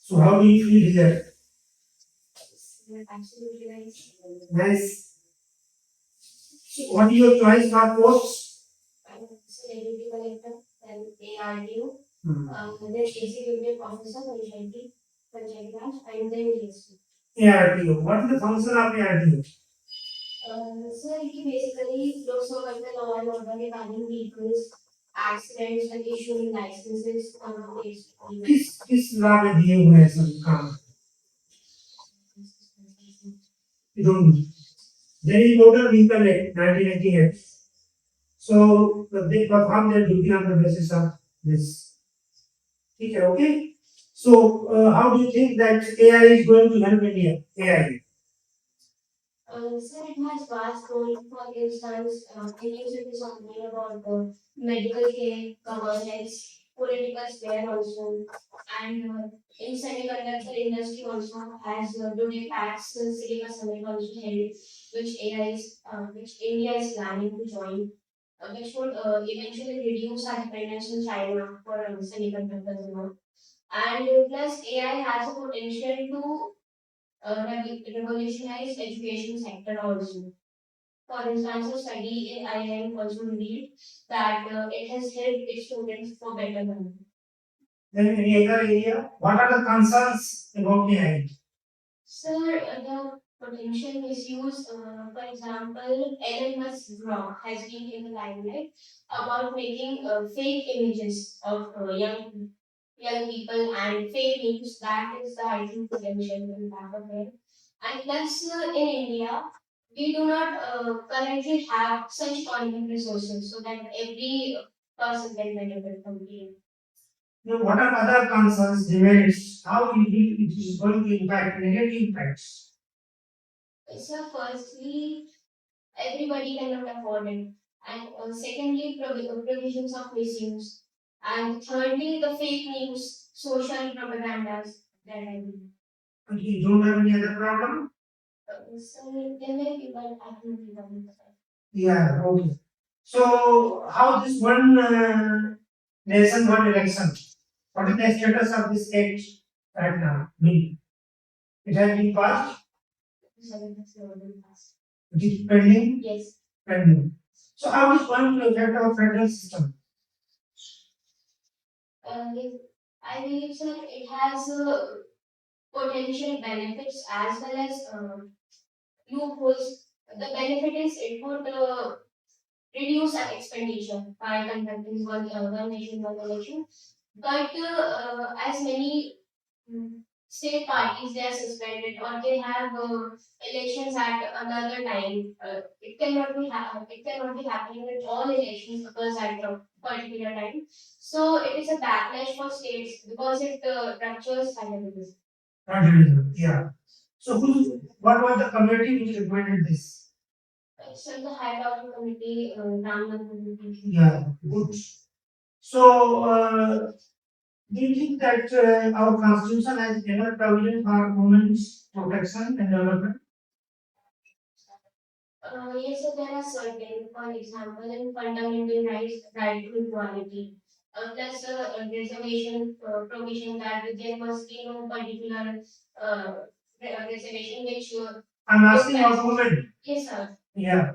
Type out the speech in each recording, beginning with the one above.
So how do you feel here? Nice. So what is your choice for course? Hmm. ARTO. What is the function of ARTO? किस law में दिए हुए हैं सब काम? You don't know. There is Motor Vehicle Act 1988. So they perform their duty on the basis of this. Okay. So how do you think that AI is going to help India? AI. Then any other area? What are the concerns about AI? Now, what are other concerns, debates? How it is going to impact negative impacts? And you don't have any other problem? Yeah, okay. So, how this one nation, one election? What is the status of this act right now? It has been passed? It is pending? Pending. So, how is one to affect our federal system? Federalism, yeah. So, what was the committee which recommended this? Yeah, good. So, do you think that our constitution has enough provision for women's protection and development? I'm asking about women. Yeah.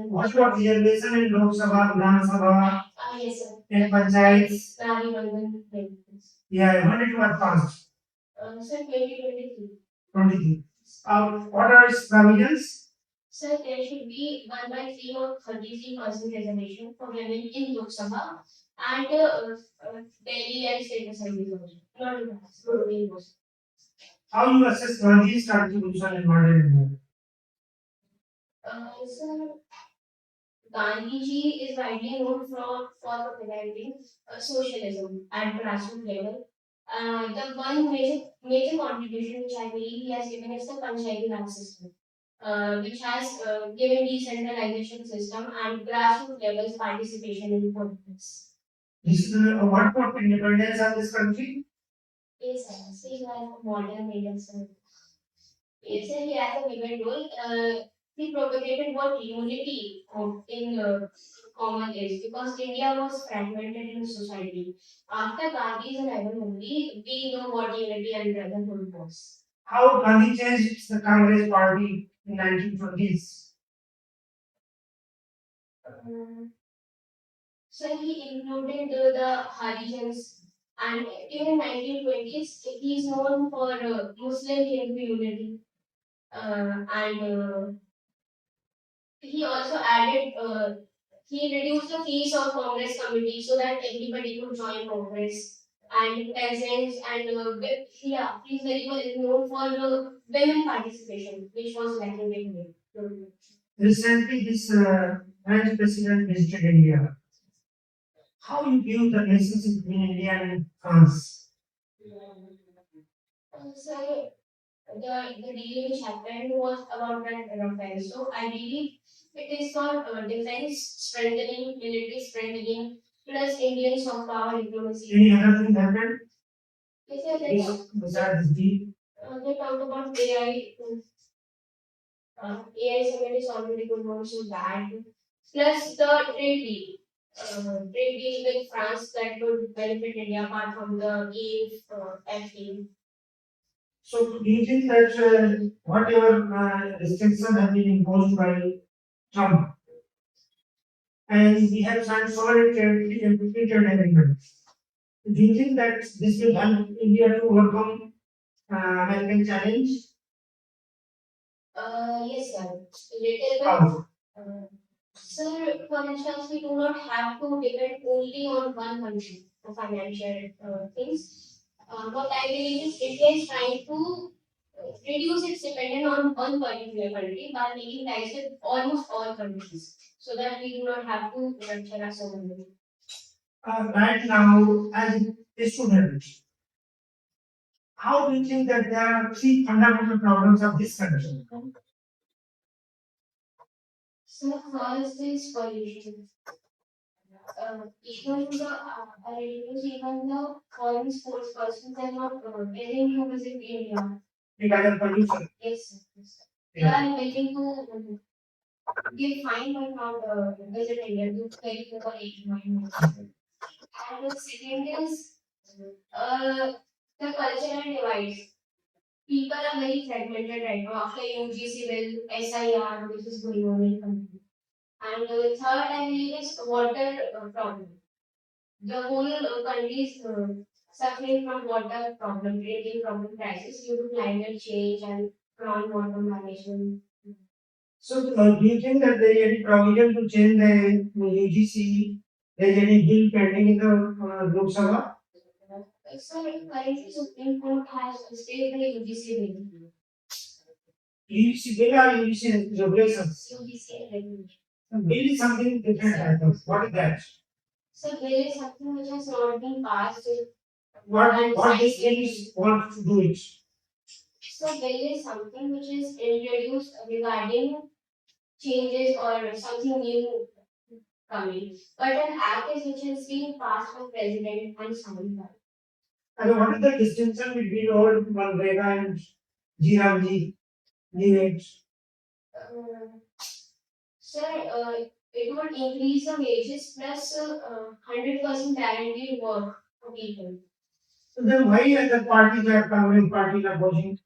What about reservation in Lok Sabha, Vidhan Sabha, and panchayats? Yeah, when it was passed? 23. What are its provisions? How you assess Gandhi's contribution in modern India? This is what about independence of this country? Yes, sir. So you are a modern Indian sir. Yes, sir. He has a given role. He propagated what unity in common is because India was fragmented in society. After Gandhi's arrival only, we know what unity and brotherhood was. How Gandhi changed the Congress party in 1920s? Um, so he included the Harijans, and in 1920s, he is known for Muslim Hindu unity. And he also added, he reduced the fees of Congress committee so that everybody could join Congress. And peasants and yeah, he's very well known for women participation, which was lacking in India. Recently, this French president visited India. How you view the relationship between India and France? So the deal which happened was about that Rafale. So I believe it is for defense strengthening, military strengthening, plus Indian soft power diplomacy. Any other thing happened Yes, sir, besides this deal? they talked about AI. AI summit is already going on, so that plus the trade deal. Trade deal with France that would benefit India apart from the EU FTA. So, do you think that whatever restrictions have been imposed by Trump, and we have signed so many free trade agreements, do you think that this will help India to overcome American challenge? Yes, sir. Little bit. How? Uh, Sir, for instance, we do not have to depend only on one country for financial things. What I believe is India is trying to reduce its dependence on one particular country by making ties with almost all countries so that we do not have to venture our own. Right now, as a student, how do you think that there are three fundamental problems of this country? So, first is pollution. Even the relatives, even the foreign sports persons are not willing to visit India. Because of pollution. Yes, sir. Yes, sir. They Yeah. are willing to give fine but not visit India to very poor environment. And the second is the cultural divide. People are very fragmented right now after UGC bill, SIR, which is going on in country. And third, I believe, is water problem. The whole country is suffering from water problem, drinking problem crisis due to climate change and groundwater management. So, do you think that there is any provision to change the UGC? There is any bill pending in the Lok Sabha? So currently Supreme Court has stayed the UGC bill. UGC bill or UGC regulations? UGC regulation. Bill is something different, I think. What is that? So bill is something which has not been passed. What this bill is want to do it? So bill is something which is introduced regarding changes or something new coming. But an act is which has been passed by president and signed by. And what is the distinction between old Manrega and GRG, new age? Sir, it would increase the wages plus 100% guaranteed work for people. So then why other parties are Congress party are opposing?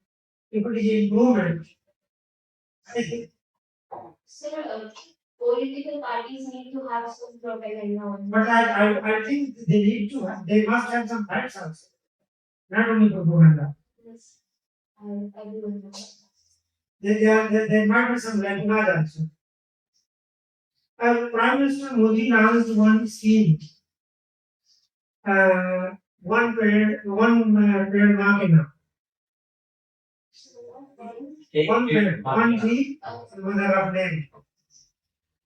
If it is a improvement, Sir, political parties need to have some propaganda on. but I think they need to have, they must have some facts also, not only propaganda. Yes, I do know. There might be some language also. Prime Minister Modi announced one scheme, one pair mark one tree, mother of name.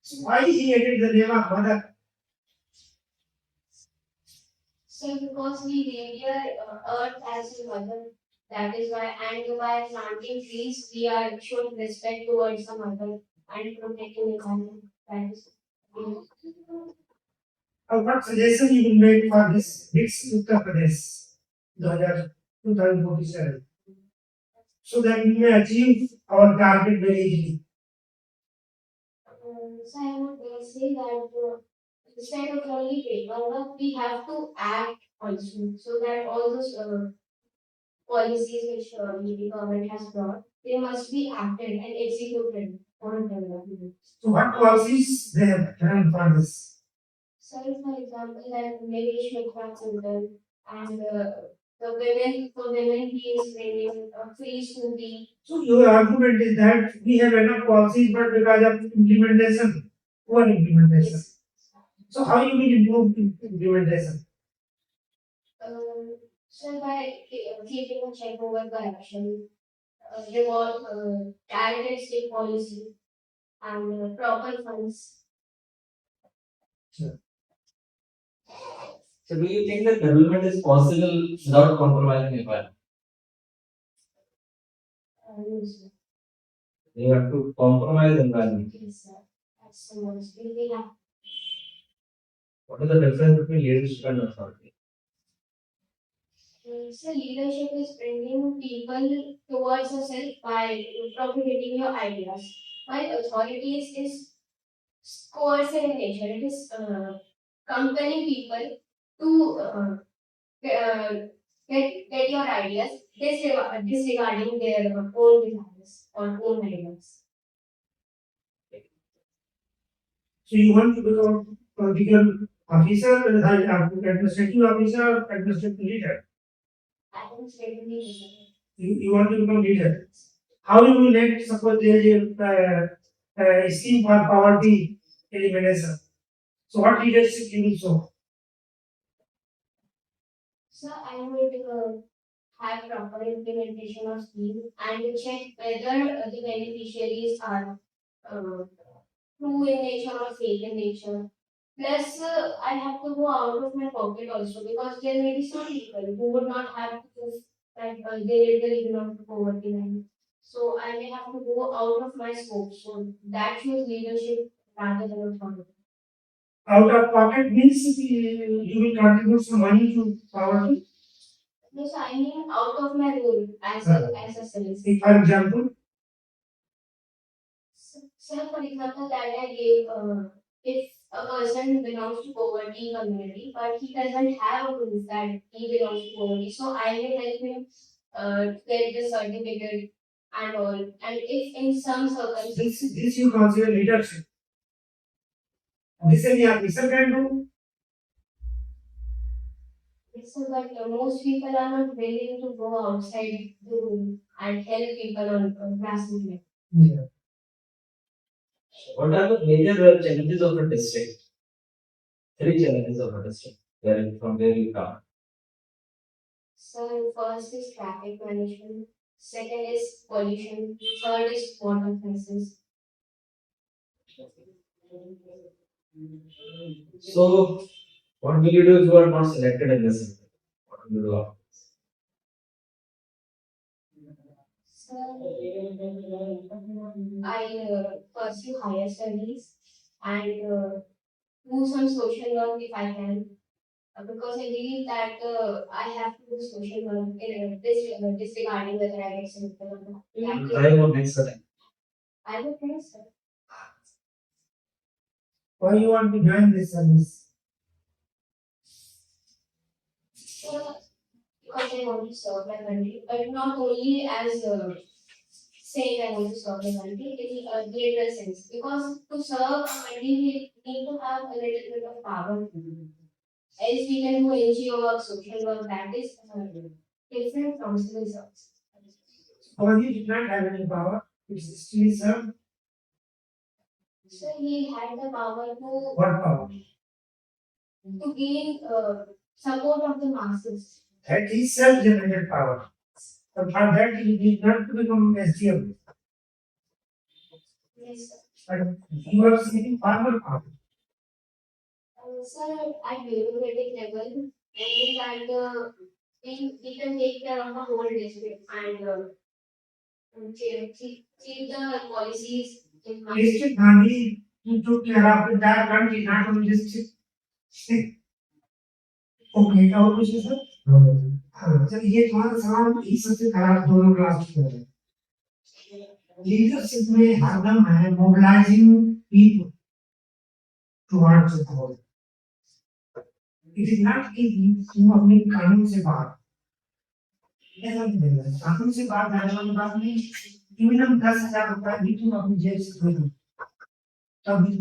So why he added the name of mother? So because we revere earth as a mother, that is why, and by planting trees, we are showing respect towards the mother and protecting the environment. That is. What suggestion you will make for this big Uttar Pradesh 2000 2047. So that we may achieve our target very easily. So I would say that instead of only paperwork, we have to act also, so that all those policies which the government has brought, they must be acted and executed on development. So what policies they have done for this? So, for example, that Nilesh Mitra Center and the women for women he is bringing free schooling. So your argument is that we have enough policies, but because of implementation, poor implementation. Yes. So how you will improve implementation? So by keeping a check over corruption, reward targeted state policy and proper funds. So do you think that development is possible without compromising environment? Yes, You have to compromise environment. yes, that's the most we have. What is the difference between leadership and authority? So leadership is bringing people towards yourself by propagating your ideas. While authorities is coercive in nature. It is compelling people to get your ideas disregarding their own desires or own ideas. So you want to become political officer, administrative officer, administrative leader. I think certainly You want to become leader. How you will let suppose there is a scheme for poverty elimination. So what leadership you will show? so I would have proper implementation of scheme and check whether the beneficiaries are uh, true in nature or fake in nature. Plus, I have to go out of my pocket also because there may be some people who would not have to prove that they literally belong to poverty line. So I may have to go out of my scope. So that shows leadership rather than authority. Out of pocket means you will contribute some money to poverty. No, so I mean out of my role as a citizen. For example, So, for example, that I gave, if a person belongs to poverty community, but he doesn't have a proof that he belongs to poverty, so I will help him get the certificate and all. And if in some circumstances, this you consider leadership. This any officer can do. so but most people are not willing to go outside the room and help people on grassroots level. Yeah. What are the major challenges of a district? Three challenges of a district from where you come. So first is traffic management, second is pollution, third is water crisis. So what will you do if you are not selected in this center? What will you do after this? So I pursue higher studies and do some social work if I can, because I believe that I have to do social work in disregarding whether I get selected or not. You will That try is, your next attempt. I would think so. Why you want to join this service? So, because I want to serve my country, but not only as saying I want to serve the country in a greater sense. Because to serve a country, we need to have a little bit of power. Else we can do NGO work, social work, that is different from civil service. Because he did not have any power. It's still served. So he had the power What power? to gain support of the masses. That is self-generated power. But for that he did not to become SDM. Yes, sir. But he was seeking far more power. Sir, at bureaucratic level, I think that we can take care of the whole district and keep the policies in mind. District Gandhi took care of the entire country, not only district. Okay और कुछ है sir? हाँ sir ये तुम्हारा सवाल इस सबसे खराब दोनों क्लास की है। लीडरशिप में हरदम है mobilising people towards the goal. It is not कि तुम अपने कानून से बाहर, ऐसा नहीं है, कानून से बाहर जाने वाली बात नहीं। मिनिमम 10,000 रुपए भी तुम अपनी जेब से दो तब भी